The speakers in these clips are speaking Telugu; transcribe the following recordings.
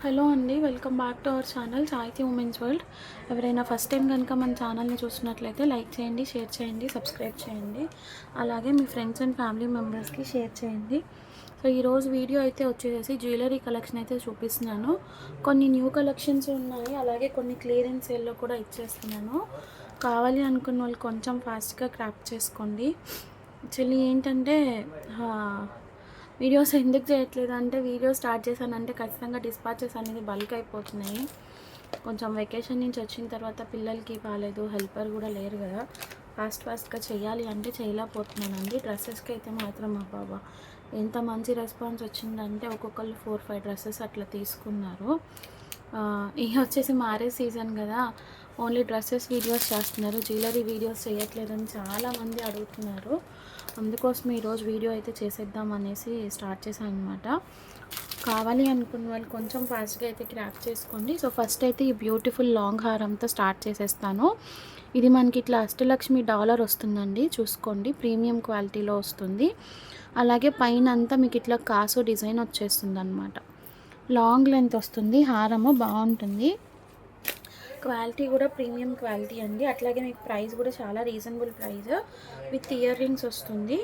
హలో అండి, welcome back to our channel సాహితీ ఉమెన్స్ వరల్డ్. ఎవరైనా ఫస్ట్ టైం కనుక మన ఛానల్ని చూసినట్లయితే లైక్ చేయండి, షేర్ చేయండి, సబ్స్క్రైబ్ చేయండి. అలాగే మీ ఫ్రెండ్స్ అండ్ ఫ్యామిలీ మెంబర్స్కి షేర్ చేయండి. సో ఈరోజు వీడియో అయితే వచ్చేసి జ్యువెలరీ కలెక్షన్ అయితే చూపిస్తున్నాను. కొన్ని న్యూ కలెక్షన్స్ ఉన్నాయి, అలాగే కొన్ని క్లియరెన్స్ సేల్లో కూడా ఇచ్చేస్తున్నాను. కావాలి అనుకున్న వాళ్ళు కొంచెం ఫాస్ట్గా క్రాప్ చేసుకోండి. యాక్చువల్లీ ఏంటంటే వీడియోస్ ఎందుకు చేయట్లేదు అంటే, వీడియో స్టార్ట్ చేశానంటే ఖచ్చితంగా డిస్పాచెస్ అనేది బల్క్ అయిపోతున్నాయి. కొంచెం వెకేషన్ నుంచి వచ్చిన తర్వాత పిల్లలకి బాగాలేదు, హెల్పర్ కూడా లేరు కదా, ఫాస్ట్గా చేయాలి అంటే చేయలేకపోతున్నానండి. డ్రెస్సెస్కి అయితే మాత్రం మా బాబా ఎంత మంచి రెస్పాన్స్ వచ్చిందంటే ఒక్కొక్కళ్ళు 4-5 డ్రెస్సెస్ అట్లా తీసుకున్నారు. ఇవి వచ్చేసి మ్యారేజ్ సీజన్ కదా, ఓన్లీ డ్రెస్సెస్ వీడియోస్ చేస్తున్నారు, జ్యువెలరీ వీడియోస్ చేయట్లేదని చాలామంది అడుగుతున్నారు. అందుకోసం ఈరోజు వీడియో అయితే చేసేద్దాం అనేసి స్టార్ట్ చేశాను అనమాట. కావాలి అనుకున్న వాళ్ళు కొంచెం ఫాస్ట్గా అయితే క్రాక్ చేసుకోండి. సో ఫస్ట్ అయితే ఈ బ్యూటిఫుల్ లాంగ్ హారంతో స్టార్ట్ చేసేస్తాను. ఇది మనకి ఇట్లా అష్టలక్ష్మి డాలర్ వస్తుందండి, చూసుకోండి, ప్రీమియం క్వాలిటీలో వస్తుంది. అలాగే పైన అంతా మీకు ఇట్లా కాసు డిజైన్ వచ్చేస్తుంది అనమాట. లాంగ్ లెంత్ వస్తుంది, హారము బాగుంటుంది, క్వాలిటీ కూడా ప్రీమియం క్వాలిటీ అండి. అట్లాగే మీకు ప్రైస్ కూడా చాలా reasonable price, with ear rings వస్తుంది.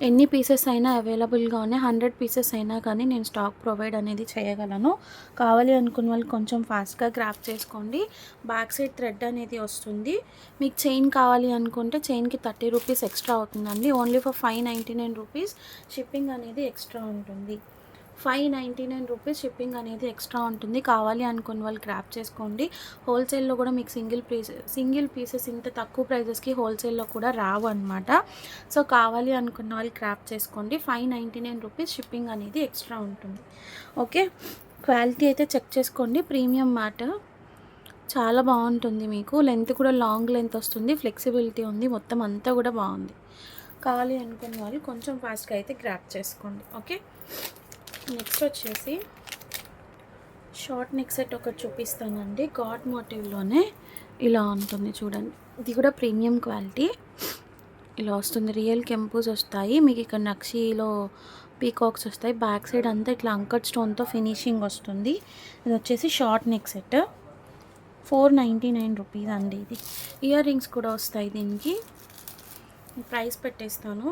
ఎన్ని పీసెస్ అయినా అవైలబుల్గా ఉన్నాయి, 100 పీసెస్ అయినా కానీ నేను స్టాక్ ప్రొవైడ్ అనేది చేయగలను. కావాలి అనుకున్న వాళ్ళు కొంచెం ఫాస్ట్గా గ్రాప్ చేసుకోండి. బ్యాక్ సైడ్ థ్రెడ్ అనేది వస్తుంది. మీకు చైన్ కావాలి అనుకుంటే చైన్కి 30 రూపీస్ ఎక్స్ట్రా అవుతుందండి. ఓన్లీ ఫర్ 599 రూపీస్ షిప్పింగ్ అనేది ఎక్స్ట్రా ఉంటుంది. 599 రూపీస్ షిప్పింగ్ అనేది ఎక్స్ట్రా ఉంటుంది. కావాలి అనుకున్న వాళ్ళు గ్రాప్ చేసుకోండి. హోల్సేల్లో కూడా మీకు సింగిల్ పీసెస్ ఇంత తక్కువ ప్రైజెస్కి హోల్సేల్లో కూడా రావు అనమాట. సో కావాలి అనుకున్న వాళ్ళు గ్రాప్ చేసుకోండి. 599 రూపీస్ షిప్పింగ్ అనేది ఎక్స్ట్రా ఉంటుంది. ఓకే, క్వాలిటీ అయితే చెక్ చేసుకోండి. ప్రీమియం మ్యాట్ చాలా బాగుంటుంది, మీకు లెంత్ కూడా లాంగ్ లెంత్ వస్తుంది, ఫ్లెక్సిబిలిటీ ఉంది, మొత్తం అంతా కూడా బాగుంది. కావాలి అనుకున్న వాళ్ళు కొంచెం ఫాస్ట్గా అయితే గ్రాప్ చేసుకోండి. ఓకే, నెక్స్ట్ వచ్చేసి షార్ట్ నెక్ సెట్ ఒకటి చూపిస్తానండి. గాడ్ మోటివ్లోనే ఇలా ఉంటుంది చూడండి. ఇది కూడా ప్రీమియం క్వాలిటీ, ఇలా వస్తుంది. రియల్ కెంపూస్ వస్తాయి మీకు, ఇక్కడ నక్షీలో పీకాక్స్ వస్తాయి. బ్యాక్ సైడ్ అంతా ఇట్లా అంకట్ స్టోన్తో ఫినిషింగ్ వస్తుంది. ఇది వచ్చేసి షార్ట్ నెక్ సెట్, 499 రూపీస్ అండి. ఇది ఇయర్ రింగ్స్ కూడా వస్తాయి. దీనికి ప్రైస్ పెట్టేస్తాను,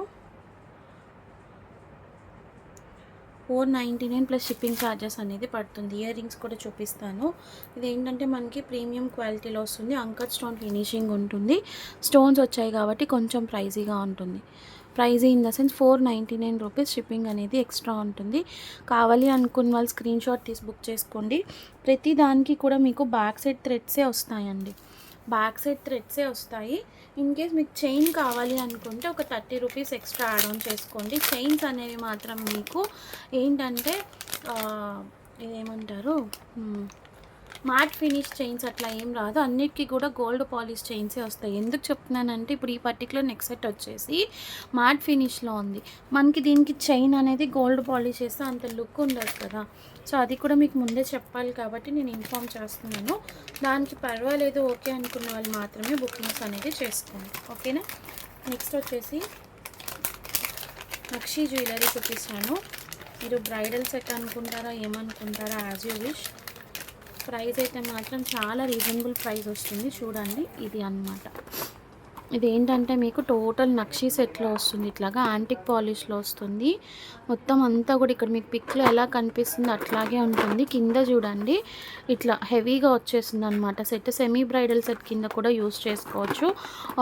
499 ప్లస్ షిప్పింగ్ ఛార్జెస్ అనేది పడుతుంది. ఇయర్ రింగ్స్ కూడా చూపిస్తాను. ఇది ఏంటంటే మనకి ప్రీమియం క్వాలిటీలో వస్తుంది, అంకట్ స్టోన్ ఫినిషింగ్ ఉంటుంది. స్టోన్స్ వచ్చాయి కాబట్టి కొంచెం ప్రైజీగా ఉంటుంది. Pricey in the sense 499 rupees shipping అనేది ఎక్స్ట్రా ఉంటుంది. కావాలి అనుకున్న వాళ్ళు స్క్రీన్ షాట్ తీసి బుక్ చేసుకోండి. ప్రతి దానికి కూడా మీకు బ్యాక్ సైడ్ థ్రెడ్సే వస్తాయండి, బ్యాక్ సైడ్ థ్రెడ్సే వస్తాయి. ఇన్ కేస్ మీకు చైన్ కావాలి అనుకుంటే ఒక 30 రూపీస్ ఎక్స్ట్రా యాడ్ ఆన్ చేసుకోండి. చైన్స్ అనేవి మాత్రం మీకు ఏంటంటే ఇదేమంటారు, మ్యాట్ ఫినిష్ చైన్స్ అట్లా ఏం రాదు, అన్నిటికీ కూడా గోల్డ్ పాలిష్ చైన్సే వస్తాయి. ఎందుకు చెప్తున్నానంటే ఇప్పుడు ఈ పర్టికులర్ నెక్ సెట్ వచ్చేసి మ్యాట్ ఫినిష్లో ఉంది, మనకి దీనికి చైన్ అనేది గోల్డ్ పాలిష్ చేస్తే అంత లుక్ ఉండదు కదా. సో అది కూడా మీకు ముందే చెప్పాలి కాబట్టి నేను ఇన్ఫామ్ చేస్తున్నాను. దానికి పర్వాలేదు ఓకే అనుకున్న వాళ్ళు మాత్రమే బుకింగ్స్ అనేది చేసుకోండి. ఓకేనా, నెక్స్ట్ వచ్చేసి నక్షి జ్యువెలరీ చూపిస్తాను. మీరు బ్రైడల్ సెట్ అనుకుంటారా ఏమనుకుంటారా, యాజ్ యూ విష్. ప్రైస్ అయితే మాత్రం చాలా రీజనబుల్ ప్రైస్ వస్తుంది. చూడండి, ఇది అన్నమాట. ఇది ఏంటంటే మీకు టోటల్ నక్షి సెట్లో వస్తుంది, ఇట్లాగా యాంటిక్ పాలిష్లో వస్తుంది. మొత్తం అంతా కూడా ఇక్కడ మీకు పిక్లో ఎలా కనిపిస్తుంది అట్లాగే ఉంటుంది. కింద చూడండి ఇట్లా హెవీగా వచ్చేస్తుంది అనమాట. సెట్ సెమీ బ్రైడల్ సెట్ కింద కూడా యూస్ చేసుకోవచ్చు,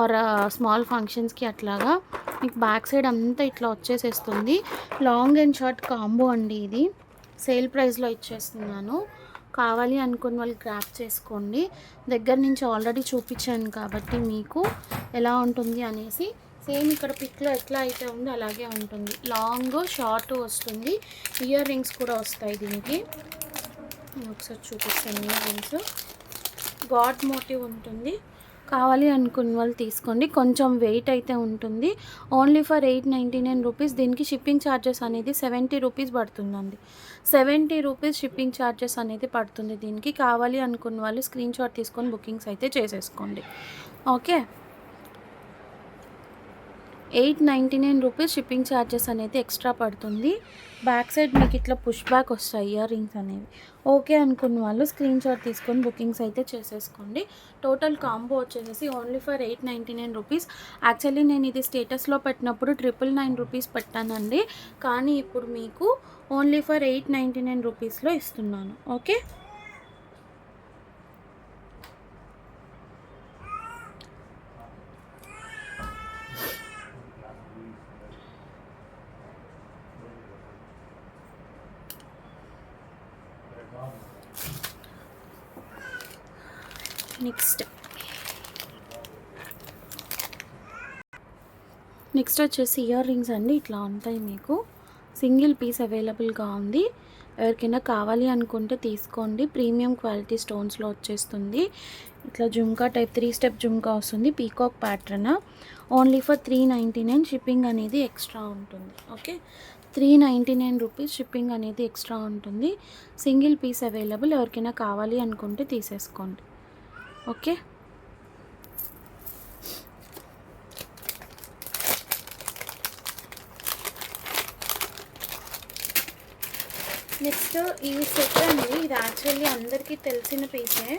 ఆర్ స్మాల్ ఫంక్షన్స్కి అట్లాగా. మీకు బ్యాక్ సైడ్ అంతా ఇట్లా వచ్చేసేస్తుంది. లాంగ్ అండ్ షార్ట్ కాంబో అండి, ఇది సేల్ ప్రైస్లో ఇచ్చేస్తున్నాను. కావాలి అనుకున్న వాళ్ళు గ్రాప్ చేసుకోండి. దగ్గర నుంచి ఆల్రెడీ చూపించాను కాబట్టి మీకు ఎలా ఉంటుంది అనేసి. సేమ్ ఇక్కడ పిక్లో ఎట్లా అయితే ఉందో అలాగే ఉంటుంది. లాంగ్ షార్ట్ వస్తుంది, ఇయర్ రింగ్స్ కూడా వస్తాయి దీనికి. ఒకసారి చూపిస్తాను. ఇయర్ రింగ్స్ గాడ్ మోటివ్ ఉంటుంది. కావాలి అనుకున్న వాళ్ళు తీసుకోండి. కొంచెం వెయిట్ అయితే ఉంటుంది. Only for 899 rupees. దీనికి షిప్పింగ్ ఛార్జెస్ అనేది 70 రూపీస్ పడుతుందండి. 70 రూపీస్ షిప్పింగ్ ఛార్జెస్ అనేది పడుతుంది దీనికి. కావాలి అనుకున్న వాళ్ళు స్క్రీన్ షాట్ తీసుకొని బుకింగ్స్ అయితే చేసేసుకోండి. ఓకే, 899 రూపీస్ షిప్పింగ్ ఛార్జెస్ అనేది ఎక్స్ట్రా పడుతుంది. బ్యాక్ సైడ్ మీకు ఇట్లా పుష్ బ్యాక్ వస్తాయి ఇయర్ రింగ్స్ అనేవి. ఓకే అనుకున్న వాళ్ళు స్క్రీన్ షాట్ తీసుకొని బుకింగ్స్ అయితే చేసేసుకోండి. టోటల్ కాంబో వచ్చేసి ఓన్లీ ఫర్ 899 రూపీస్. యాక్చువల్లీ నేను ఇది స్టేటస్లో పెట్టినప్పుడు 999 రూపీస్ పెట్టానండి, కానీ ఇప్పుడు మీకు ఓన్లీ ఫర్ 899 రూపీస్లో ఇస్తున్నాను. ఓకే, నెక్స్ట్ వచ్చేసి ఇయర్ రింగ్స్ అండి. ఇట్లా ఉంటాయి, మీకు సింగిల్ పీస్ అవైలబుల్గా ఉంది. ఎవరికైనా కావాలి అనుకుంటే తీసుకోండి. ప్రీమియం క్వాలిటీ స్టోన్స్లో వచ్చేస్తుంది. ఇట్లా జుమ్కా టైప్ 3 స్టెప్ జుమ్కా వస్తుంది, peacock pattern. Only for 399. Shipping అనేది ఎక్స్ట్రా ఉంటుంది. ఓకే, 399 రూపీస్ షిప్పింగ్ అనేది ఎక్స్ట్రా ఉంటుంది. Single piece available. ఎవరికైనా కావాలి అనుకుంటే తీసేసుకోండి. ఓకే, నెక్స్ట్ ఈ సెట్ అండి. ఇది యాక్చువల్లీ అందరికీ తెలిసిన పీసే.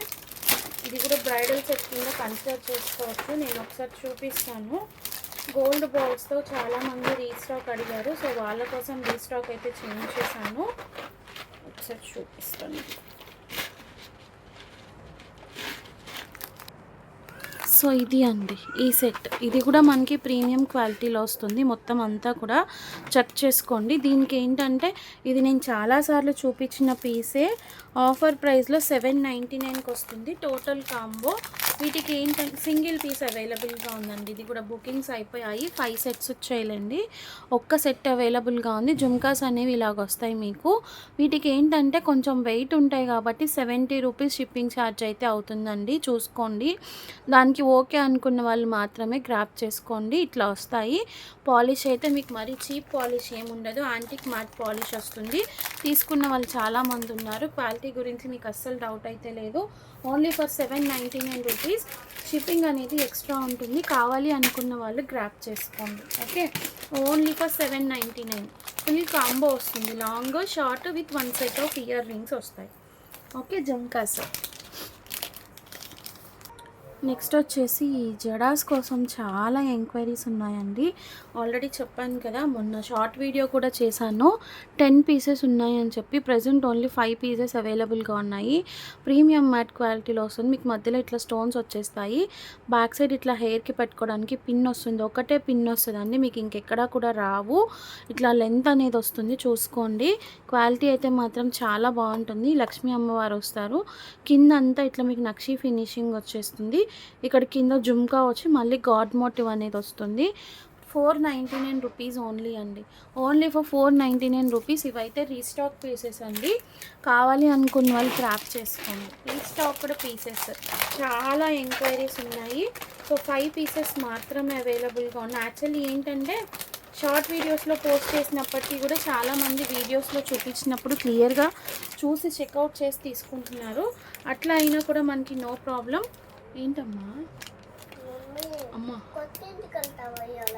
ఇది కూడా బ్రైడల్ సెట్ కింద కన్సిడర్ చేసుకోవచ్చు. నేను ఒకసారి చూపిస్తాను. గోల్డ్ బాల్స్తో చాలామంది రీస్టాక్ అడిగారు, సో వాళ్ళ కోసం రీస్టాక్ అయితే చేంజ్ చేశాను. ఒకసారి చూపిస్తాను. సో ఇది అండి ఈ సెట్. ఇది కూడా మనకి ప్రీమియం క్వాలిటీలో వస్తుంది. మొత్తం అంతా కూడా చెక్ చేసుకోండి. దీనికి ఏంటంటే ఇది నేను చాలాసార్లు చూపించిన పీసే. ఆఫర్ ప్రైస్లో 799కి వస్తుంది టోటల్ కాంబో. వీటికి ఏంటంటే సింగిల్ పీస్ అవైలబుల్గా ఉందండి. ఇది కూడా బుకింగ్స్ అయిపోయాయి. 5 సెట్స్ వచ్చేయాలండి, ఒక్క సెట్ అవైలబుల్గా ఉంది. జుమ్కాస్ అనేవి ఇలాగ వస్తాయి మీకు. వీటికి ఏంటంటే కొంచెం వెయిట్ ఉంటాయి కాబట్టి 70 రూపీస్ షిప్పింగ్ ఛార్జ్ అయితే అవుతుందండి. చూసుకోండి. దానికి ఓకే అనుకున్న వాళ్ళు మాత్రమే గ్రాప్ చేసుకోండి. ఇట్లా వస్తాయి. పాలిష్ అయితే మీకు మరీ చీప్ పాలిష్ ఏముండదు, యాంటిక్ మ్యాట్ పాలిష్ వస్తుంది. తీసుకున్న వాళ్ళు చాలామంది ఉన్నారు. క్వాలిటీ గురించి మీకు అస్సలు డౌట్ అయితే లేదు. Only for 799 rupees. షిప్పింగ్ అనేది ఎక్స్ట్రా ఉంటుంది. కావాలి అనుకున్న వాళ్ళు గ్రాప్ చేసుకోండి. Okay, only for 799. Full combo వస్తుంది. Long short with 1 set of earrings వస్తాయి. ఓకే, జంకాస్. నెక్స్ట్ వచ్చేసి జడాస్ కోసం చాలా ఎంక్వైరీస్ ఉన్నాయండి. ఆల్రెడీ చెప్పాను కదా, మొన్న షార్ట్ వీడియో కూడా చేశాను. 10 పీసెస్ ఉన్నాయని చెప్పి. ప్రజెంట్ ఓన్లీ 5 పీసెస్ అవైలబుల్గా ఉన్నాయి. ప్రీమియం మ్యాట్ క్వాలిటీలో వస్తుంది. మీకు మధ్యలో ఇట్లా స్టోన్స్ వచ్చేస్తాయి. బ్యాక్ సైడ్ ఇట్లా హెయిర్కి పెట్టుకోవడానికి పిన్ వస్తుంది. ఒకటే పిన్ వస్తుందండి, మీకు ఇంకెక్కడా కూడా రావు. ఇట్లా లెంత్ అనేది వస్తుంది, చూసుకోండి. క్వాలిటీ అయితే మాత్రం చాలా బాగుంటుంది. లక్ష్మీ అమ్మవారు వస్తారు. కింద అంతా ఇట్లా మీకు నక్షి ఫినిషింగ్ వచ్చేస్తుంది. ఇక్కడ కింద జుమ్కా వచ్చి మళ్ళీ గాడ్ మోటివ్ అనేది వస్తుంది. 499 రూపీస్ ఓన్లీ అండి. Only for 499 rupees. ఇవైతే రీస్టాక్ పీసెస్ అండి. కావాలి అనుకున్న వాళ్ళు క్రాప్ చేసుకోండి. రీస్టాక్డ్ పీసెస్ చాలా ఎంక్వైరీస్ ఉన్నాయి. సో 5 పీసెస్ మాత్రమే అవైలబుల్గా ఉన్నాయి. యాక్చువల్లీ ఏంటంటే షార్ట్ వీడియోస్లో పోస్ట్ చేసినప్పటికీ కూడా చాలామంది వీడియోస్లో చూపించినప్పుడు క్లియర్గా చూసి చెక్అవుట్ చేసి తీసుకుంటున్నారు. అట్లా అయినా కూడా మనకి నో ప్రాబ్లం. ఏంటమ్మా అమ్మా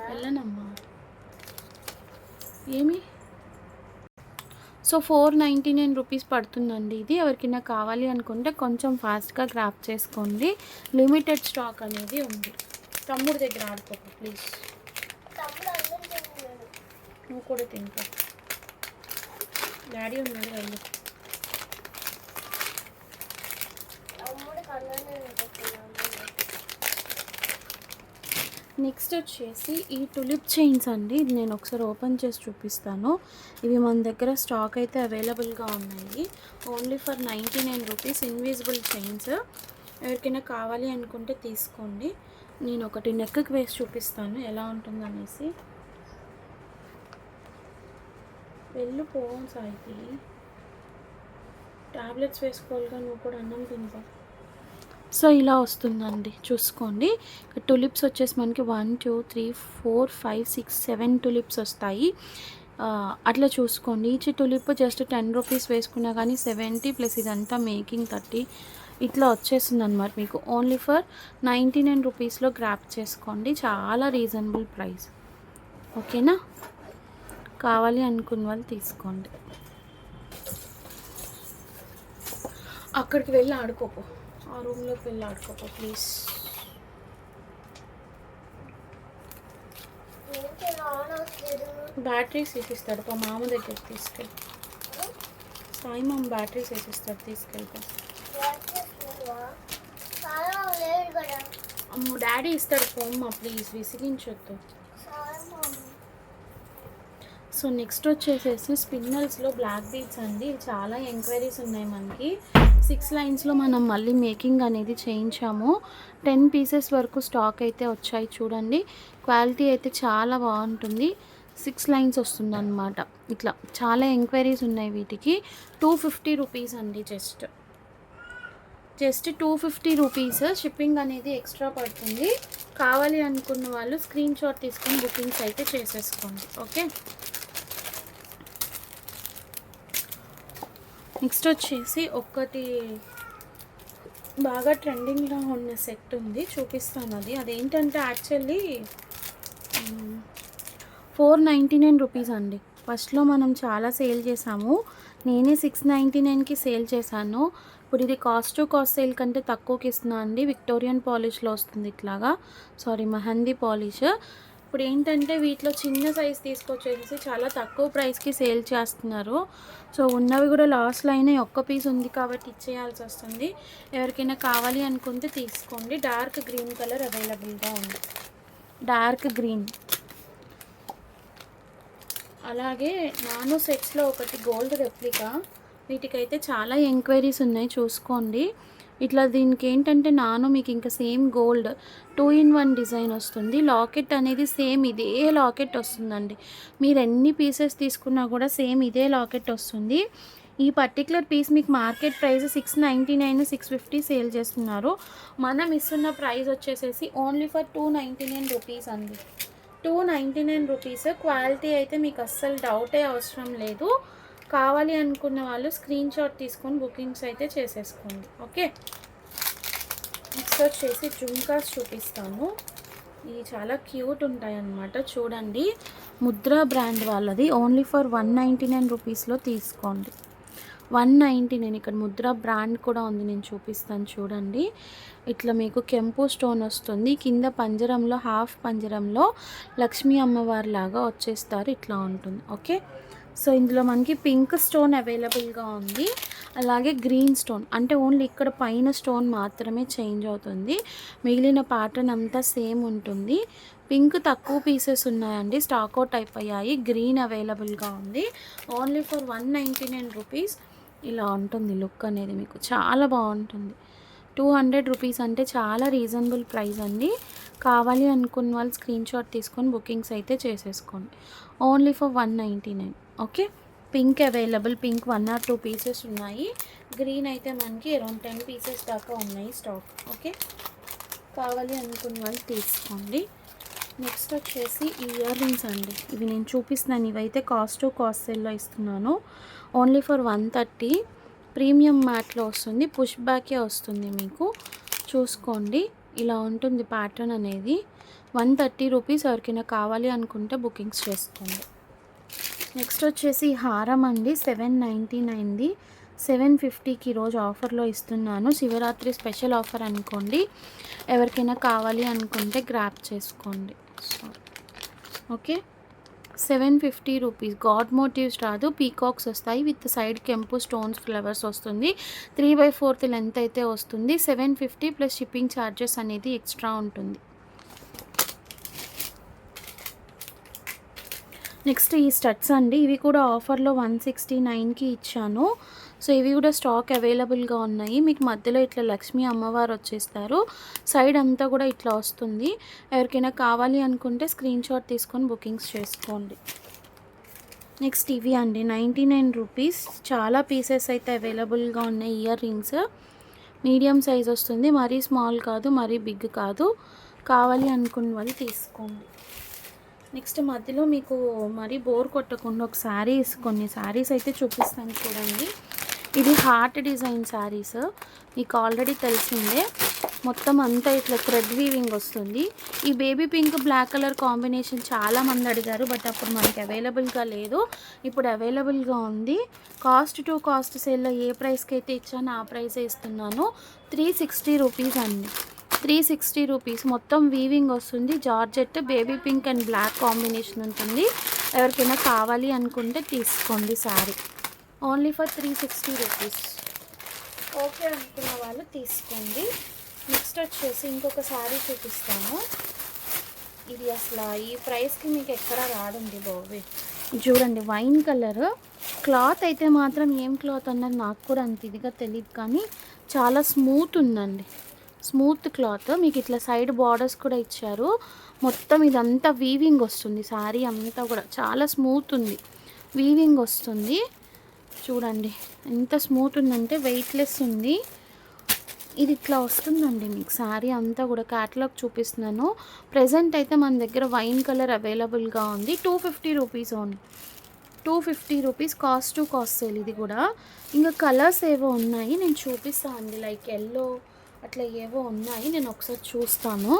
వెళ్ళనమ్మా ఏమి. సో 499 రూపీస్ పడుతుందండి ఇది. ఎవరికైనా కావాలి అనుకుంటే కొంచెం ఫాస్ట్గా గ్రాప్ చేసుకోండి. లిమిటెడ్ స్టాక్ అనేది ఉంది. తమ్ముడు దగ్గర ఆడుకోకు ప్లీజ్. నువ్వు కూడా తింటా. డాడీ ఉన్నాడు వెళ్ళు. నెక్స్ట్ వచ్చేసి ఈ టులిప్ చైన్స్ అండి. ఇది నేను ఒకసారి ఓపెన్ చేసి చూపిస్తాను. ఇవి మన దగ్గర స్టాక్ అయితే అవైలబుల్గా ఉన్నాయి. Only for 99 rupees. Invisible chains. ఎవరికైనా కావాలి అనుకుంటే తీసుకోండి. నేను ఒకటి నెక్కి వేసి చూపిస్తాను ఎలా ఉంటుందనేసి. వెళ్ళిపో సాయికి, టాబ్లెట్స్ వేసుకోవాలిగా, నువ్వు కూడా అన్నం తింటా. సో ఇలా వస్తుందండి, చూసుకోండి. టులిప్స్ వచ్చేసి మనకి 1 2 3 4 5 6 7 టులిప్స్ వస్తాయి. అట్లా చూసుకోండి. ఈచ్ టులిప్ జస్ట్ 10 రూపీస్ వేసుకున్నా కానీ 70 ప్లస్ ఇదంతా మేకింగ్ 30 ఇట్లా వచ్చేస్తుంది అనమాట మీకు. ఓన్లీ ఫర్ 99 రూపీస్లో గ్రాప్ చేసుకోండి. చాలా రీజనబుల్ ప్రైస్. ఓకేనా? కావాలి అనుకున్న వాళ్ళు తీసుకోండి. అక్కడికి వెళ్ళి ఆడుకోపో, ఆ రూమ్లోకి వెళ్ళి ఆడుకోపో ప్లీజ్. బ్యాటరీస్ వేసిస్తాడు మా మామ దగ్గర, తీసుకెళ్ళి. సాయి మామ బ్యాటరీస్ వేసిస్తాడు, తీసుకెళ్ళిపో. డాడీ ఇస్తాడు, పోమ్మా ప్లీజ్, విసిగించొద్దు. సో నెక్స్ట్ వచ్చేసేసి స్పిన్నల్స్లో బ్లాక్ బీడ్స్ అండి. చాలా ఎంక్వైరీస్ ఉన్నాయి మనకి. 6 లైన్స్లో మనం మళ్ళీ మేకింగ్ అనేది చేయించాము. 10 పీసెస్ వరకు స్టాక్ అయితే వచ్చాయి చూడండి. క్వాలిటీ అయితే చాలా బాగుంటుంది. 6 లైన్స్ వస్తుంది అనమాట. ఇట్లా చాలా ఎంక్వైరీస్ ఉన్నాయి వీటికి. 250 రూపీస్ అండి, జస్ట్ 250 రూపీస్. షిప్పింగ్ అనేది ఎక్స్ట్రా పడుతుంది. కావాలి అనుకున్న వాళ్ళు స్క్రీన్ షాట్ తీసుకొని బుకింగ్స్ అయితే చేసేసుకోండి. ఓకే, నెక్స్ట్ వచ్చేసి ఒకటి బాగా ట్రెండింగ్లో ఉన్న సెట్ ఉంది, చూపిస్తాను. అదేంటంటే యాక్చువల్లీ 499 రూపీస్ అండి. ఫస్ట్లో మనం చాలా సేల్ చేసాము. నేనే 699కి సేల్ చేశాను. ఇప్పుడు ఇది కాస్ట్ టు కాస్ట్ సేల్ కంటే తక్కువకి ఇస్తున్నా అండి. విక్టోరియన్ పాలిష్లో వస్తుంది ఇట్లాగా, మెహందీ పాలిష్. ఇప్పుడు ఏంటంటే వీటిలో చిన్న సైజ్ తీసుకొచ్చేసి చాలా తక్కువ ప్రైస్కి సేల్ చేస్తున్నారు. సో ఉన్నవి కూడా లాస్ట్లో అయినా ఒక్క పీస్ ఉంది కాబట్టి ఇచ్చేయాల్సి వస్తుంది. ఎవరికైనా కావాలి అనుకుంటే తీసుకోండి. డార్క్ గ్రీన్ కలర్ అవైలబుల్గా ఉంది, డార్క్ గ్రీన్. అలాగే నానో సెట్స్లో ఒకటి గోల్డ్ రెప్లికా. వీటికైతే చాలా ఎంక్వైరీస్ ఉన్నాయి, చూసుకోండి. ఇట్లా దీనికి ఏంటంటే నానో మీకు ఇంకా సేమ్ గోల్డ్ 2-in-1 డిజైన్ వస్తుంది. లాకెట్ అనేది సేమ్ ఇదే లాకెట్ వస్తుందండి. మీరు ఎన్ని పీసెస్ తీసుకున్నా కూడా సేమ్ ఇదే లాకెట్ వస్తుంది. ఈ పర్టికులర్ పీస్ మీకు మార్కెట్ ప్రైస్ 699, 650 సేల్ చేస్తున్నారు. మనం ఇస్తున్న ప్రైస్ వచ్చేసేసి ఓన్లీ ఫర్ 299 రూపీస్ అండి. 299 రూపీస్. క్వాలిటీ అయితే మీకు అస్సలు డౌటే అవసరం లేదు. కావాలి అనుకున్న వాళ్ళు స్క్రీన్ షాట్ తీసుకొని బుకింగ్స్ అయితే చేసేసుకోండి. ఓకే, నెక్స్ట్ వచ్చేసి జుంకాస్ చూపిస్తాను. ఇవి చాలా క్యూట్ ఉంటాయి అన్నమాట. చూడండి, ముద్రా బ్రాండ్ వాళ్ళది. ఓన్లీ ఫర్ 199 రూపీస్లో తీసుకోండి. 199. ఇక్కడ ముద్రా బ్రాండ్ కూడా ఉంది, నేను చూపిస్తాను చూడండి. ఇట్లా మీకు కెంపు స్టోన్ వస్తుంది. కింద పంజరంలో, హాఫ్ పంజరంలో లక్ష్మీ అమ్మవారి లాగా వచ్చేస్తారు. ఇట్లా ఉంటుంది. ఓకే, సో ఇందులో మనకి పింక్ స్టోన్ అవైలబుల్గా ఉంది. అలాగే గ్రీన్ స్టోన్, అంటే ఓన్లీ ఇక్కడ పైన స్టోన్ మాత్రమే చేంజ్ అవుతుంది. మిగిలిన ప్యాటర్న్ అంతా సేమ్ ఉంటుంది. పింక్ తక్కువ పీసెస్ ఉన్నాయండి, స్టాక్ అవుట్ అయిపోయాయి. గ్రీన్ అవైలబుల్గా ఉంది. Only for 199 rupees. ఇలా ఉంటుంది లుక్ అనేది, మీకు చాలా బాగుంటుంది. 200 రూపీస్ అంటే చాలా రీజనబుల్ ప్రైస్ అండి. కావాలి అనుకున్న వాళ్ళు స్క్రీన్ షాట్ తీసుకొని బుకింగ్స్ అయితే చేసేసుకోండి. Only for 199. Okay, pink available. Pink 1 or 2 pieces ఉన్నాయి. గ్రీన్ అయితే మనకి అరౌండ్ 10 పీసెస్ దాకా ఉన్నాయి స్టాక్. ఓకే, కావాలి అనుకున్న వాళ్ళు తీసుకోండి. నెక్స్ట్ వచ్చేసి ఇయర్ రింగ్స్ అండి. ఇవి నేను చూపిస్తున్నాను. ఇవైతే కాస్ట్ టు కాస్ట్ సేల్లో ఇస్తున్నాను. Only for 130. ప్రీమియం మ్యాట్లో వస్తుంది, పుష్ బ్యాకే వస్తుంది మీకు. చూసుకోండి, ఇలా ఉంటుంది ప్యాటర్న్ అనేది. 130 రూపీస్. ఎవరికైనా కావాలి అనుకుంటే బుకింగ్స్ చేసుకోండి. నెక్స్ట్ వచ్చేసి హారం అండి. 799ది 750కి ఈరోజు ఆఫర్లో ఇస్తున్నాను. శివరాత్రి స్పెషల్ ఆఫర్ అనుకోండి. ఎవరికైనా కావాలి అనుకుంటే గ్రాప్ చేసుకోండి. Okay, 750 rupees. గాడ్ మోటివ్స్ రాదు, పీకాక్స్ వస్తాయి. విత్ సైడ్ కెంపు స్టోన్స్ ఫ్లవర్స్ వస్తుంది. 3/4 లెంత్ అయితే వస్తుంది. 750 ప్లస్ షిప్పింగ్ ఛార్జెస్ అనేది ఎక్స్ట్రా ఉంటుంది. నెక్స్ట్ ఈ స్టడ్స్ అండి. ఇవి కూడా ఆఫర్లో 169కి ఇచ్చాను. సో ఇవి కూడా స్టాక్ అవైలబుల్గా ఉన్నాయి. మీకు మధ్యలో ఇట్లా లక్ష్మీ అమ్మవారు వచ్చేస్తారు. సైడ్ అంతా కూడా ఇట్లా వస్తుంది. ఎవరికైనా కావాలి అనుకుంటే స్క్రీన్ షాట్ తీసుకొని బుకింగ్స్ చేసుకోండి. నెక్స్ట్ ఇవి అండి, 99 రూపీస్. చాలా పీసెస్ అయితే అవైలబుల్గా ఉన్నాయి. ఇయర్ రింగ్స్ మీడియం సైజ్ వస్తుంది, మరీ స్మాల్ కాదు, మరీ బిగ్ కాదు. కావాలి అనుకున్న వాళ్ళు తీసుకోండి. నెక్స్ట్ మధ్యలో మీకు మరీ బోర్ కొట్టకుండా ఒక శారీస్, కొన్ని శారీస్ అయితే చూపిస్తాను చూడండి. ఇది హార్ట్ డిజైన్ శారీస్, మీకు ఆల్రెడీ తెలిసిందే. మొత్తం అంతా ఇట్లా థ్రెడ్ వీవింగ్ వస్తుంది. ఈ baby pink black colour combination చాలామంది అడిగారు, బట్ అప్పుడు మనకి అవైలబుల్గా లేదు. ఇప్పుడు అవైలబుల్గా ఉంది. కాస్ట్ టు కాస్ట్ సేల్లో ఏ ప్రైస్కి అయితే ఇచ్చానో ఆ ప్రైసే ఇస్తున్నాను. 360 రూపీస్ అండి. 360 రూపీస్. మొత్తం వీవింగ్ వస్తుంది. Georgette baby pink and black combination ఉంటుంది. ఎవరికైనా కావాలి అనుకుంటే తీసుకోండి sari. Only for 360 rupees. Okay అనుకున్న వాళ్ళు తీసుకోండి. నెక్స్ట్ వచ్చేసి ఇంకొక శారీ చూపిస్తాను. ఇది అసలు ఈ ప్రైస్కి మీకు ఎక్కడ రాదండి బాబు. చూడండి, వైన్ కలర్. క్లాత్ అయితే మాత్రం ఏం క్లాత్ అన్నది నాకు కూడా అంత ఇదిగా తెలియదు, కానీ చాలా స్మూత్ ఉందండి. Smooth cloth. మీకు ఇట్లా సైడ్ బార్డర్స్ కూడా ఇచ్చారు. మొత్తం ఇదంతా వీవింగ్ వస్తుంది. శారీ అంతా కూడా చాలా స్మూత్ ఉంది, వీవింగ్ వస్తుంది. చూడండి ఎంత స్మూత్ ఉందంటే వెయిట్లెస్ ఉంది. ఇది ఇట్లా వస్తుందండి మీకు శారీ అంతా కూడా. క్యాటలాగ్ చూపిస్తున్నాను. ప్రజెంట్ అయితే మన దగ్గర వైన్ కలర్ అవైలబుల్గా ఉంది. 250 rupees only. 250 rupees cost to cost sale ఇది కూడా. ఇంకా కలర్స్ ఏవో ఉన్నాయి, నేను చూపిస్తాను అండి. లైక్ ఎల్లో అట్లా ఏవో ఉన్నాయి, నేను ఒకసారి చూస్తాను.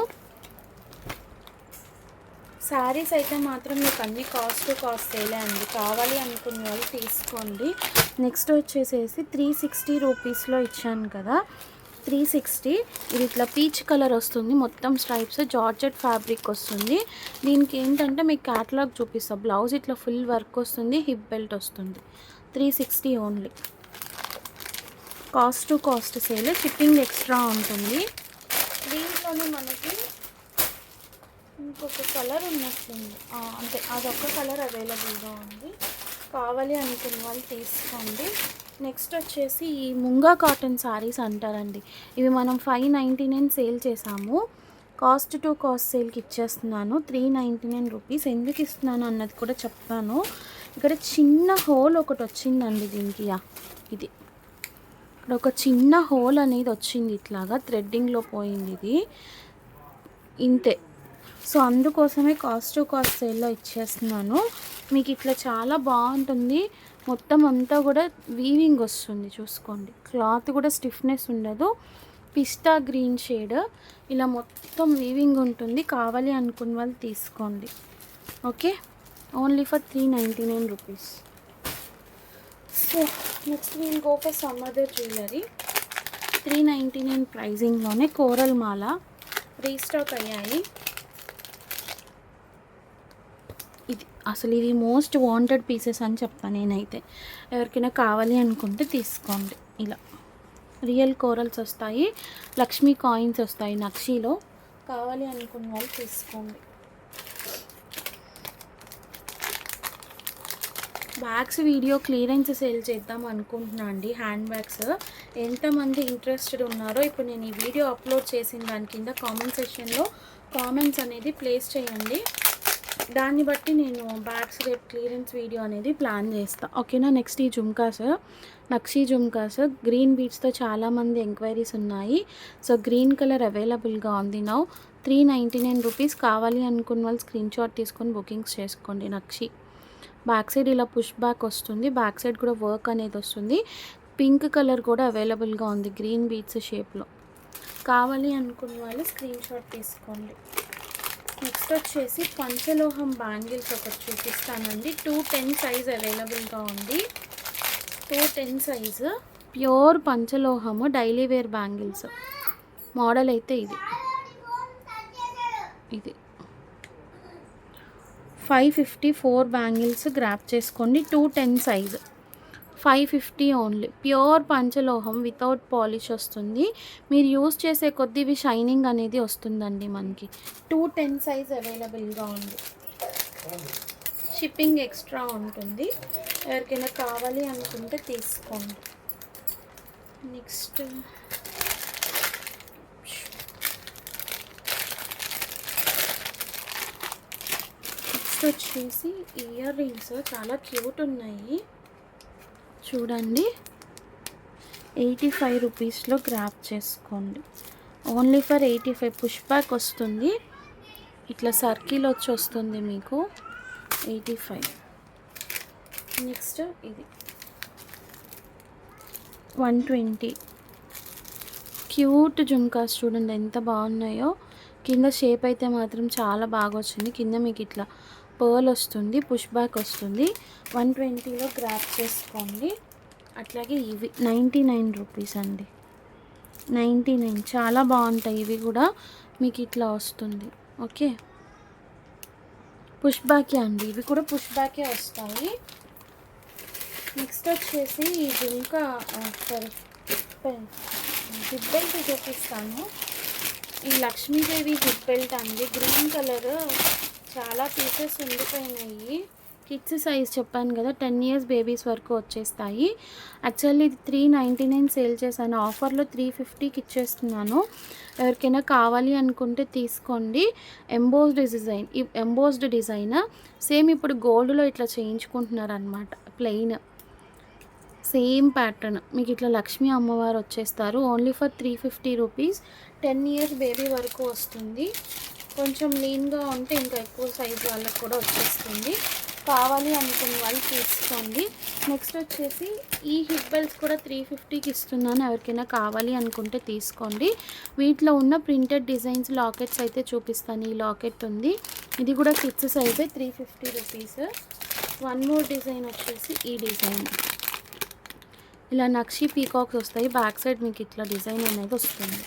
శారీస్ అయితే మాత్రం మీకు అన్ని కాస్ట్ టు కాస్ట్ సేలే అండి. కావాలి అనుకునే వాళ్ళు తీసుకోండి. నెక్స్ట్ వచ్చేసేసి 360 రూపీస్లో ఇచ్చాను కదా, 360. ఇది ఇట్లా పీచ్ కలర్ వస్తుంది. మొత్తం స్ట్రైప్స్ జార్జెట్ ఫ్యాబ్రిక్ వస్తుంది. దీనికి ఏంటంటే మీకు క్యాటలాగ్ చూపిస్తాను. బ్లౌజ్ ఇట్లా ఫుల్ వర్క్ వస్తుంది, హిప్ బెల్ట్ వస్తుంది. 360 only. Cost to cost sale. Shipping extra ఉంటుంది. దీంట్లోనే మనకి ఇంకొక కలర్ ఉన్నట్టుంది, అంటే అదొక కలర్ అవైలబుల్గా ఉంది. కావాలి అనుకున్న వాళ్ళు తీసుకోండి. నెక్స్ట్ వచ్చేసి ఈ ముంగా కాటన్ శారీస్ అంటారండి. ఇవి మనం 599 సేల్ చేసాము. కాస్ట్ టు కాస్ట్ సేల్కి ఇచ్చేస్తున్నాను 399 రూపీస్. ఎందుకు ఇస్తున్నాను అన్నది కూడా చెప్తాను. ఇక్కడ చిన్న హోల్ ఒకటి వచ్చిందండి దీనికి. ఇది ఇక్కడ ఒక చిన్న హోల్ అనేది వచ్చింది, ఇట్లాగా థ్రెడ్డింగ్లో పోయింది ఇది, ఇంతే. సో అందుకోసమే కాస్ట్ టు కాస్ట్ సేల్లో ఇచ్చేస్తున్నాను. మీకు ఇట్లా చాలా బాగుంటుంది. మొత్తం అంతా కూడా వీవింగ్ వస్తుంది, చూసుకోండి. క్లాత్ కూడా స్టిఫ్నెస్ ఉండదు. పిస్తా గ్రీన్ షేడ్ ఇలా మొత్తం వీవింగ్ ఉంటుంది. కావాలి అనుకున్న వాళ్ళు తీసుకోండి. Okay, only for 399 rupees. So next will go for some other jewellery. 399 ప్రైజింగ్లోనే కోరల్ మాల రీస్టాక్ అయ్యాయి. ఇది అసలు ఇది మోస్ట్ వాంటెడ్ పీసెస్ అని చెప్తాను నేనైతే. ఎవరికైనా కావాలి అనుకుంటే తీసుకోండి. ఇలా రియల్ కోరల్స్ వస్తాయి, లక్ష్మీ కాయిన్స్ వస్తాయి నక్షీలో. కావాలి అనుకున్న వాళ్ళు తీసుకోండి. బ్యాగ్స్ వీడియో క్లియరెన్స్ సేల్ చేద్దాం అనుకుంటున్నా అండి. హ్యాండ్ బ్యాగ్స్ ఎంతమంది ఇంట్రెస్టెడ్ ఉన్నారో ఇప్పుడు నేను ఈ వీడియో అప్లోడ్ చేసిన దాని కింద కామెంట్ సెక్షన్లో కామెంట్స్ అనేది ప్లేస్ చేయండి. దాన్ని బట్టి నేను బ్యాగ్స్ రేపు క్లియరెన్స్ వీడియో అనేది ప్లాన్ చేస్తాను. ఓకేనా. నెక్స్ట్ ఈ జుమ్కాస్, నక్షీ జుమ్కాస్ గ్రీన్ బీట్స్తో చాలామంది ఎంక్వైరీస్ ఉన్నాయి. సో గ్రీన్ కలర్ అవైలబుల్గా ఉంది నౌ. 399 రూపీస్. కావాలి అనుకున్న వాళ్ళు స్క్రీన్ షాట్ తీసుకొని బుకింగ్స్ చేసుకోండి. నక్షీ బ్యాక్ సైడ్ ఇలా పుష్ బ్యాక్ వస్తుంది, బ్యాక్ సైడ్ కూడా వర్క్ అనేది వస్తుంది. పింక్ కలర్ కూడా అవైలబుల్గా ఉంది గ్రీన్ బీట్స్ షేప్లో. కావాలి అనుకున్న వాళ్ళు స్క్రీన్ షాట్ తీసుకోండి. నెక్స్ట్ వచ్చేసి పంచలోహం బ్యాంగిల్స్ ఒకటి చూపిస్తానండి. 210 సైజ్ అవైలబుల్గా ఉంది. 210 సైజు ప్యూర్ పంచలోహము డైలీ వేర్ బ్యాంగిల్స్. మోడల్ అయితే ఇది 554 బ్యాంగిల్స్ గ్రాప్ చేసుకోండి. 210 సైజు 550 ఓన్లీ. ప్యూర్ పంచలోహం వితౌట్ పాలిష్ వస్తుంది. మీరు యూస్ చేసే కొద్దీ ఇవి షైనింగ్ అనేది వస్తుందండి మనకి. 210 సైజ్ అవైలబుల్గా ఉంది. షిప్పింగ్ ఎక్స్ట్రా ఉంటుంది. ఎవరికైనా కావాలి అనుకుంటే తీసుకోండి. నెక్స్ట్ వచ్చేసి ఇయర్ రింగ్స్ చాలా క్యూట్ ఉన్నాయి చూడండి. 85 రూపీస్లో గ్రాప్ చేసుకోండి. Only for 85. పుష్ బ్యాక్ వస్తుంది, ఇట్లా సర్కిల్ వచ్చి వస్తుంది మీకు. 85. నెక్స్ట్ ఇది 120 క్యూట్ జుమ్కాస్ చూడండి ఎంత బాగున్నాయో. కింద షేప్ అయితే మాత్రం చాలా బాగా వచ్చింది. కింద మీకు ఇట్లా పర్ల్ వస్తుంది, పుష్ బ్యాక్ వస్తుంది. 120లో గ్రాప్ చేసుకోండి. అట్లాగే ఇవి 99 రూపీస్ అండి, 99. చాలా బాగుంటాయి ఇవి కూడా. మీకు ఇట్లా వస్తుంది. ఓకే, పుష్ బ్యాకే అండి, ఇవి కూడా పుష్ బ్యాకే వస్తాయి. నెక్స్ట్ వచ్చేసి ఈ జుంకా సారీ హిప్ బెల్ట్ చూపిస్తాను. ఈ లక్ష్మీదేవి హిప్ బెల్ట్ అండి, గ్రీన్ కలర్. చాలా పీసెస్ ఉండిపోయినాయి. కిడ్స్ సైజ్ చెప్పాను కదా, 10 ఇయర్స్ బేబీస్ వరకు వచ్చేస్తాయి. యాక్చువల్లీ ఇది 399 సేల్ చేశాను, ఆఫర్లో 350కి ఇచ్చేస్తున్నాను. ఎవరికైనా కావాలి అనుకుంటే తీసుకోండి. ఎంబోస్డ్ డిజైన్ సేమ్ ఇప్పుడు గోల్డ్లో ఇట్లా చేయించుకుంటున్నారు అనమాట. ప్లెయిన్ సేమ్ ప్యాటర్న్ మీకు ఇట్లా లక్ష్మీ అమ్మవారు వచ్చేస్తారు. Only for 350 rupees. 10 years baby వరకు వస్తుంది. కొంచెం లీన్గా ఉంటే ఇంకా ఎక్కువ సైజ్ వాళ్ళకి కూడా వచ్చేస్తుంది. కావాలి అనుకున్న వాళ్ళు తీసుకోండి. నెక్స్ట్ వచ్చేసి ఈ హిప్ బెల్ట్స్ కూడా 350కి ఇస్తున్నాను. ఎవరికైనా కావాలి అనుకుంటే తీసుకోండి. వీటిలో ఉన్న ప్రింటెడ్ డిజైన్స్ లాకెట్స్ అయితే చూపిస్తాను. ఈ లాకెట్ ఉంది, ఇది కూడా కిడ్స్ సైజే, 350 రూపీస్. వన్ మోర్ డిజైన్ వచ్చేసి ఈ డిజైన్, ఇలా నక్షి పీకాక్స్ వస్తాయి. బ్యాక్ సైడ్ మీకు ఇట్లా డిజైన్ అనేది వస్తుంది.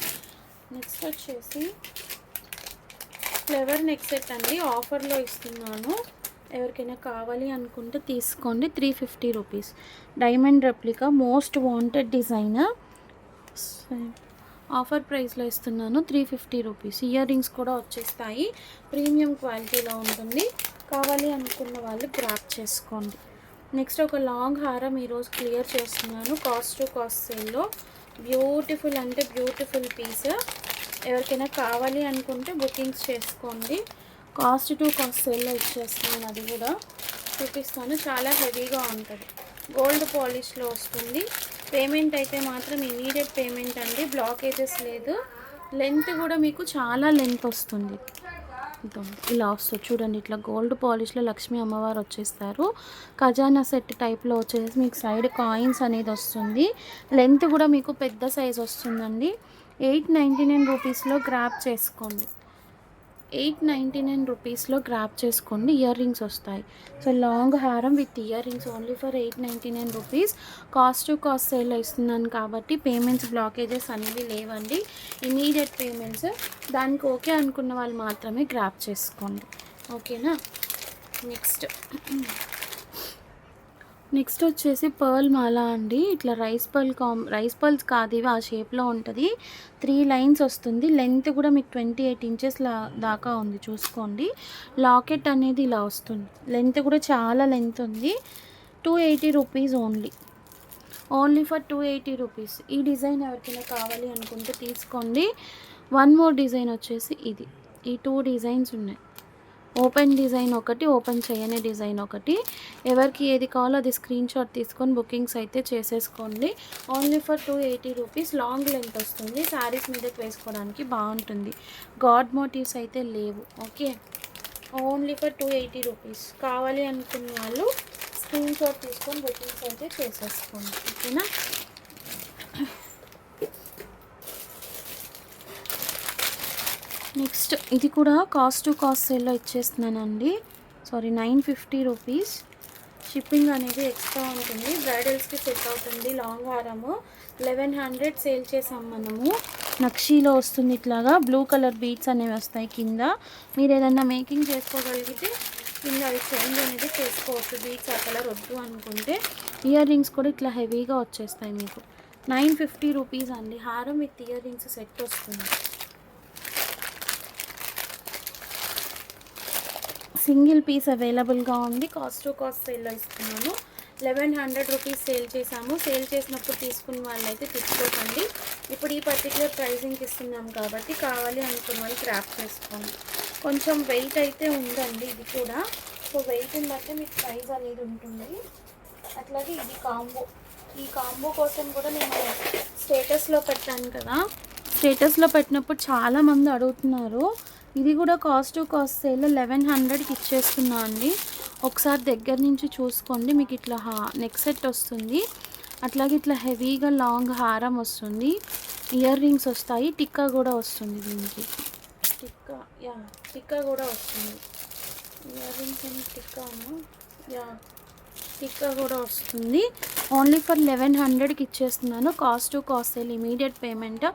నెక్స్ట్ వచ్చేసి ఫ్లేవర్ నెక్ సెట్ అండి, ఆఫర్లో ఇస్తున్నాను. ఎవరికైనా కావాలి అనుకుంటే తీసుకోండి. 350 rupees. Diamond replica most wanted design, offer ప్రైస్లో ఇస్తున్నాను. 350 రూపీస్. ఇయర్ రింగ్స్ కూడా వచ్చేస్తాయి, ప్రీమియం క్వాలిటీలో ఉంటుంది. కావాలి అనుకున్న వాళ్ళు గ్రాప్ చేసుకోండి. నెక్స్ట్ ఒక లాంగ్ హారం ఈరోజు క్లియర్ చేస్తున్నాను, కాస్ట్ టు కాస్ట్ సేల్లో. బ్యూటిఫుల్ అంటే బ్యూటిఫుల్ పీస్. ఎవరికైనా కావాలి అనుకుంటే బుకింగ్స్ చేసుకోండి. కాస్ట్ టు కాస్ట్ సేల్లో ఇచ్చేస్తున్నాను, అది కూడా చూపిస్తాను. చాలా హెవీగా ఉంటుంది, గోల్డ్ పాలిష్లో వస్తుంది. పేమెంట్ అయితే మాత్రం ఇమీడియట్ పేమెంట్ అండి, బ్లాకేజెస్ లేదు. లెంత్ కూడా మీకు చాలా లెంత్ వస్తుంది. ఇలా వస్తుంది చూడండి, ఇట్లా గోల్డ్ పాలిష్లో లక్ష్మీ అమ్మవారు వచ్చేస్తారు. ఖజానా సెట్ టైప్లో వచ్చేసి మీకు సైడ్ కాయిన్స్ అనేది వస్తుంది. లెంత్ కూడా మీకు పెద్ద సైజ్ వస్తుందండి. 899 రూపీస్లో గ్రాప్ చేసుకోండి. 899 రూపీస్లో గ్రాప్ చేసుకోండి. ఇయర్ రింగ్స్ వస్తాయి. సో లాంగ్ హారం with ear rings only for 899 rupees. Cost to cost సేల్లో ఇస్తున్నాను కాబట్టి పేమెంట్స్ బ్లాకేజెస్ అనేవి లేవండి, ఇమీడియట్ పేమెంట్స్. దానికి ఓకే అనుకున్న వాళ్ళు మాత్రమే గ్రాప్ చేసుకోండి. ఓకేనా. నెక్స్ట్ వచ్చేసి పర్ల్ మాల అండి. ఇట్లా రైస్ పర్ల్స్ కాదు ఇవి, ఆ షేప్లో ఉంటుంది. 3 లైన్స్ వస్తుంది. లెంత్ కూడా మీకు 28 ఇంచెస్ దాకా ఉంది, చూసుకోండి. లాకెట్ అనేది ఇలా వస్తుంది. లెంత్ కూడా చాలా లెంత్ ఉంది. 280 రూపీస్ ఓన్లీ ఫర్ 280 రూపీస్. ఈ డిజైన్ ఎవరికైనా కావాలి అనుకుంటే తీసుకోండి. వన్ మోర్ డిజైన్ వచ్చేసి ఇది. ఈ 2 డిజైన్స్ ఉన్నాయి, ఓపెన్ డిజైన్ ఒకటి, ఓపెన్ చేయని డిజైన్ ఒకటి. ఎవరికి ఏది కావాలో అది స్క్రీన్ షాట్ తీసుకొని బుకింగ్స్ అయితే చేసేసుకోండి. Only for 280 rupees. Long length వస్తుంది, శారీస్ మీదకి వేసుకోవడానికి బాగుంటుంది. గాడ్ మోటివ్స్ అయితే లేవు. Okay, only for 280 rupees. కావాలి అనుకున్న వాళ్ళు స్క్రీన్ షాట్ తీసుకొని బుకింగ్స్ అయితే చేసేసుకోండి. ఓకేనా. నెక్స్ట్ ఇది కూడా కాస్ట్ టు కాస్ట్ సేల్లో ఇచ్చేస్తున్నానండి. 950 రూపీస్. షిప్పింగ్ అనేది ఎక్స్ట్రా ఉంటుంది. బ్రైడల్స్కి సెట్ అవుతుంది. లాంగ్ హారము 1100 సేల్ చేసాం మనము. నక్షీలో వస్తుంది, ఇట్లాగా బ్లూ కలర్ బీడ్స్ అనేవి వస్తాయి కింద. మీరు ఏదన్నా మేకింగ్ చేసుకోగలిగితే కింద అవి చేంజ్ అనేది చేసుకోవచ్చు. బీడ్స్ ఆ కలర్ వద్దు అనుకుంటే. ఇయర్ రింగ్స్ కూడా ఇట్లా హెవీగా వచ్చేస్తాయి మీకు. 950 రూపీస్ అండి. హారం విత్ ఇయర్ రింగ్స్ సెట్ వస్తుంది. సింగిల్ పీస్ అవైలబుల్గా ఉంది. కాస్ట్ టు కాస్ట్ సేల్లో ఇస్తున్నాను. 1100 రూపీస్ సేల్ చేసాము. సేల్ చేసినప్పుడు తీసుకున్న వాళ్ళైతే తీసుకోకండి. ఇప్పుడు ఈ పర్టికులర్ ప్రైజింగ్కి ఇస్తున్నాం కాబట్టి కావాలి అనుకున్న వాళ్ళు గ్రాప్ చేసుకోండి. కొంచెం వెయిట్ అయితే ఉందండి ఇది కూడా. సో వెయిట్ని బట్టి మీకు ప్రైస్ అనేది ఉంటుంది. అట్లాగే ఇది కాంబో. ఈ కాంబో కోసం కూడా నేను స్టేటస్లో పెట్టాను కదా, స్టేటస్లో పెట్టినప్పుడు చాలామంది అడుగుతున్నారు. ఇది కూడా కాస్ట్ టు కాస్ట్ సేల్ 1100కి ఇచ్చేస్తున్నా అండి. ఒకసారి దగ్గర నుంచి చూసుకోండి. మీకు ఇట్లా నెక్ సెట్ వస్తుంది, అట్లాగే ఇట్లా హెవీగా లాంగ్ హారం వస్తుంది. ఇయర్ రింగ్స్ వస్తాయి, టిక్కా కూడా వస్తుంది దీనికి. టిక్కా కూడా వస్తుంది. ఇయర్ రింగ్స్ అని టిక్కాను టిక్కా కూడా వస్తుంది. ఓన్లీ ఫర్ 1100కి ఇచ్చేస్తున్నాను. Cost to cost sale, immediate payment,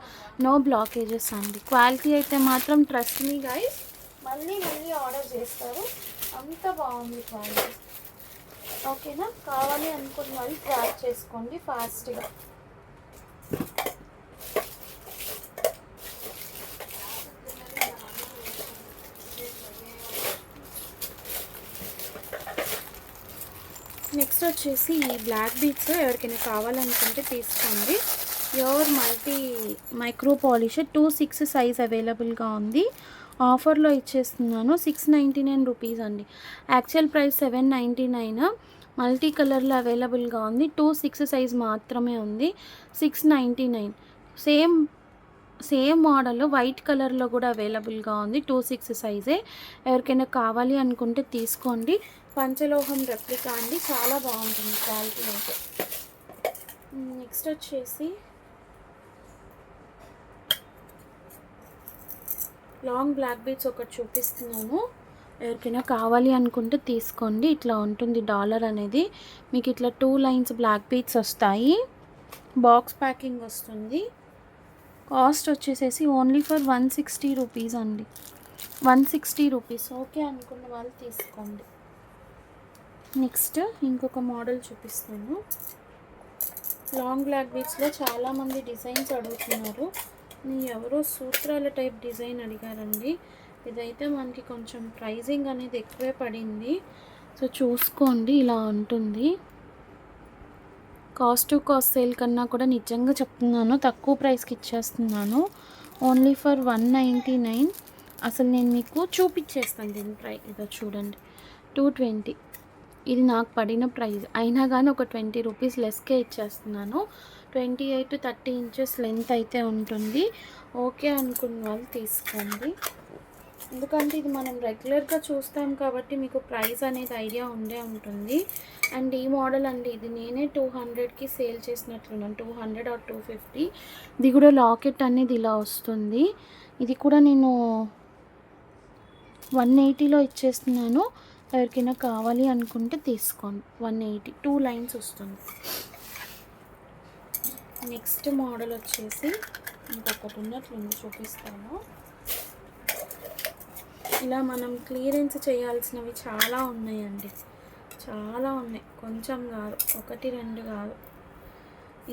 no blockages అండి. క్వాలిటీ అయితే మాత్రం ట్రస్ట్ మీ గైస్, మళ్ళీ ఆర్డర్ చేస్తారు, అంత బాగుంది క్వాలిటీ. ఓకేనా? కావాలి అనుకున్న వాళ్ళు ట్రాక్ చేసుకోండి ఫాస్ట్గా. నెక్స్ట్ వచ్చేసి ఈ బ్లాక్ బీడ్స్ ఎవరికైనా కావాలనుకుంటే తీసుకోండి. ప్యూర్ మైక్రో పాలిష్ 2/6 సైజ్ అవైలబుల్గా ఉంది. ఆఫర్లో ఇచ్చేస్తున్నాను 699 రూపీస్ అండి. Actual price 799. మల్టీ కలర్లో అవైలబుల్గా ఉంది. 2/6 సైజ్ మాత్రమే ఉంది. 699. సేమ్ మోడల్ వైట్ కలర్లో కూడా అవైలబుల్గా ఉంది. 2/6 సైజే. ఎవరికైనా కావాలి అనుకుంటే తీసుకోండి. పంచలోహం రెప్లికా అండి, చాలా బాగుంటుంది క్వాలిటీ అయితే. నెక్స్ట్ వచ్చేసి లాంగ్ బ్లాక్ బీడ్స్ ఒకటి చూపిస్తున్నాను. ఎవరికైనా కావాలి అనుకుంటే తీసుకోండి. ఇట్లా ఉంటుంది డాలర్ అనేది. మీకు ఇట్లా 2 లైన్స్ బ్లాక్ బీడ్స్ వస్తాయి. బాక్స్ ప్యాకింగ్ వస్తుంది. కాస్ట్ వచ్చేసేసి ఓన్లీ ఫర్ 160 రూపీస్ అండి. 160 రూపీస్. ఓకే అనుకున్న వాళ్ళు తీసుకోండి. నెక్స్ట్ ఇంకొక మోడల్ చూపిస్తాను. లాంగ్ బ్లాక్ బీడ్స్లో చాలామంది డిజైన్స్ అడుగుతున్నారు. ఎవరో సూత్రాల టైప్ డిజైన్ అడిగారండి. ఇదైతే మనకి కొంచెం ప్రైజింగ్ అనేది ఎక్కువే పడింది. సో చూసుకోండి, ఇలా ఉంటుంది. కాస్ట్ టు కాస్ట్ సేల్ కన్నా కూడా నిజంగా చెప్తున్నాను, తక్కువ ప్రైస్కి ఇచ్చేస్తున్నాను. Only for 199. అసలు నేను మీకు చూపించేస్తాను దీని ప్రైస్. ఇదో చూడండి, 220. ఇది నాకు పడిన ప్రైస్. అయినా కానీ ఒక 20 రూపీస్ లెస్కే ఇచ్చేస్తున్నాను. 28 to 30 ఇంచెస్ లెంత్ అయితే ఉంటుంది. ఓకే అనుకున్న వాళ్ళు తీసుకోండి. ఎందుకంటే ఇది మనం రెగ్యులర్గా చూస్తాం కాబట్టి మీకు ప్రైస్ అనేది ఐడియా ఉండే ఉంటుంది. అండ్ ఈ మోడల్ అండి, ఇది నేనే 200కి సేల్ చేసినట్లున్నాను. 200 or 250. ఇది కూడా లాకెట్ అనేది ఇలా వస్తుంది. ఇది కూడా నేను 180లో ఇచ్చేస్తున్నాను. ఎవరికైనా కావాలి అనుకుంటే తీసుకోండి. 180, 2 లైన్స్ వస్తుంది. నెక్స్ట్ మోడల్ వచ్చేసి ఇంకొకటి ఉన్నట్లుంది, చూపిస్తాను. ఇలా మనం క్లియరెన్స్ చేయాల్సినవి చాలా ఉన్నాయండి, చాలా ఉన్నాయి. కొంచెం కాదు, 1, 2 కాదు.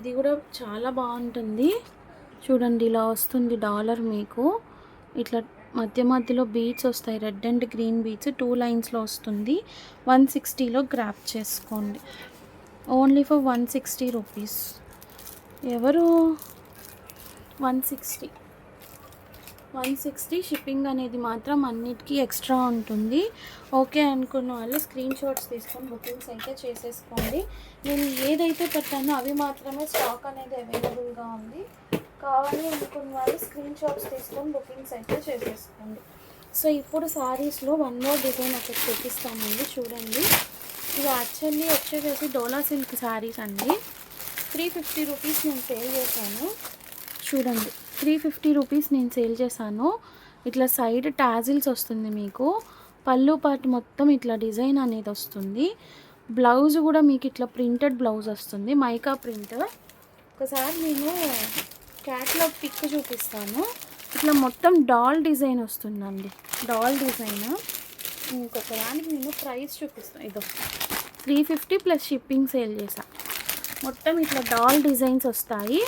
ఇది కూడా చాలా బాగుంటుంది. చూడండి, ఇలా వస్తుంది డాలర్. మీకు ఇట్లా మధ్యలో బీడ్స్ వస్తాయి, రెడ్ అండ్ గ్రీన్ బీడ్స్ 2 లైన్స్లో వస్తుంది. 160లో గ్రాప్ చేసుకోండి. Only for 160 rupees. ఎవరు 160 షిప్పింగ్ అనేది మాత్రం అన్నిటికీ ఎక్స్ట్రా ఉంటుంది. ఓకే అనుకున్న వాళ్ళు స్క్రీన్ షాట్స్ తీసుకొని బుకింగ్స్ అయితే చేసేసుకోండి. నేను ఏదైతే పెట్టానో అవి మాత్రమే స్టాక్ అనేది అవైలబుల్గా ఉంది. కావాలి అనుకున్న వాళ్ళు స్క్రీన్ షాట్స్ తీసుకొని బుకింగ్స్ అయితే చేసేసుకోండి. సో ఇప్పుడు శారీస్లో 1 more డిజైన్ ఒకటి చూపిస్తామండి. చూడండి, ఇది యాక్చువల్లీ వచ్చేసేసి డోలా సిల్క్ శారీస్ అండి. 350 రూపీస్ నేను సేల్ చేశాను. చూడండి, 350 రూపీస్ నేను సేల్ చేశాను. ఇట్లా సైడ్ టాజిల్స్ వస్తుంది మీకు. పళ్ళు పాటు మొత్తం ఇట్లా డిజైన్ అనేది వస్తుంది. బ్లౌజ్ కూడా మీకు ఇట్లా ప్రింటెడ్ బ్లౌజ్ వస్తుంది, మైకా ప్రింట్. ఒకసారి నేను క్యాట్లాగ్ పిక్ చూపిస్తాను. ఇట్లా మొత్తం డాల్ డిజైన్ వస్తుందండి, డాల్ డిజైన్. ఇంకొక దానికి నేను ప్రైస్ చూపిస్తాను. ఇదో 350 ప్లస్ షిప్పింగ్ సేల్ చేసా. మొత్తం ఇట్లా డాల్ డిజైన్స్ వస్తాయి.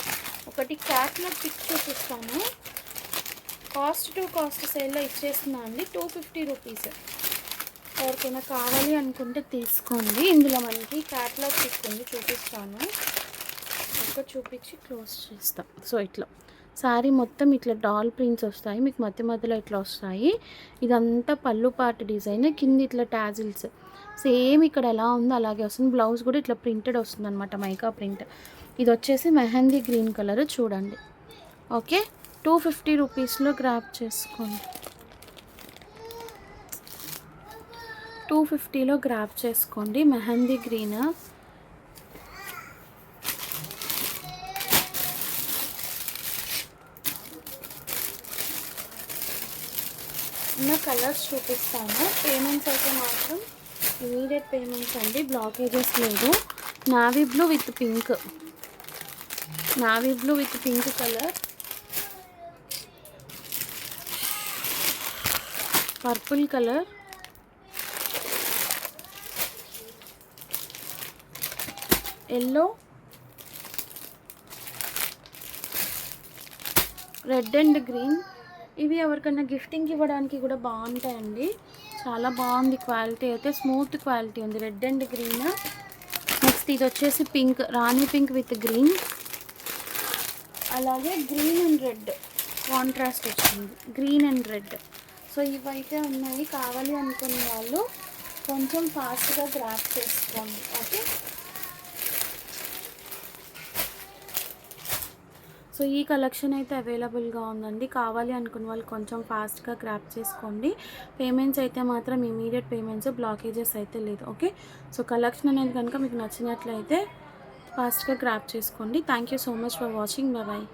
ఒకటి క్యాట్లాగ్ పిక్ చూపిస్తాను. కాస్ట్ టు కాస్ట్ సేల్లో ఇచ్చేస్తున్నా అండి, 250 రూపీస్. ఎవరికైనా కావాలి అనుకుంటే తీసుకోండి. ఇందులో మనకి క్యాట్లాగ్ పిక్ ఉంది, చూపిస్తాను. ఒక చూపించి క్లోజ్ చేస్తాం. సో ఇట్లా శారీ మొత్తం ఇట్లా డాల్ ప్రింట్స్ వస్తాయి మీకు, మధ్యలో ఇట్లా వస్తాయి. ఇదంతా పళ్ళు పాటు డిజైన్, కింద ఇట్లా టాజిల్స్ సేమ్ ఇక్కడ ఎలా ఉందో అలాగే వస్తుంది. బ్లౌజ్ కూడా ఇట్లా ప్రింటెడ్ వస్తుంది అనమాట, మైకా ప్రింట్. ఇది వచ్చేసి మెహందీ గ్రీన్ కలర్. చూడండి, ఓకే. 250 రూపీస్లో గ్రాప్ చేసుకోండి. 250లో గ్రాప్ చేసుకోండి. మెహందీ గ్రీన్. ఉన్న కలర్స్ చూపిస్తాను. పేమెంట్స్ అయితే మాత్రం ఇమీడియట్ పేమెంట్స్ అండి, బ్లాకేజెస్ లేదు. Navy blue with pink, navy blue with pink colour, purple colour, yellow, red and green. ఇవి ఎవరికైనా గిఫ్టింగ్కి ఇవ్వడానికి కూడా బాగుంటాయండి. చాలా బాగుంది క్వాలిటీ అయితే, స్మూత్ క్వాలిటీ ఉంది. Red and green. నెక్స్ట్ ఇది వచ్చేసి pink, Rani pink with green, అలాగే గ్రీన్ అండ్ రెడ్ కాంట్రాస్ట్ వచ్చింది, గ్రీన్ అండ్ రెడ్. సో ఇవైతే ఉన్నాయి. కావాలి అనుకునే వాళ్ళు కొంచెం ఫాస్ట్గా గ్రాప్ చేసుకోండి. ఓకే, సో ఈ కలెక్షన్ అయితే అవైలబుల్గా ఉందండి. కావాలి అనుకున్న వాళ్ళు కొంచెం ఫాస్ట్గా గ్రాప్ చేసుకోండి. పేమెంట్స్ అయితే మాత్రం ఇమీడియట్ పేమెంట్స్, బ్లాకేజెస్ అయితే లేదు. ఓకే, సో కలెక్షన్ అనేది కనుక మీకు నచ్చినట్లయితే ఫాస్ట్గా గ్రాప్ చేసుకోండి. Thank you so much for watching. Bye.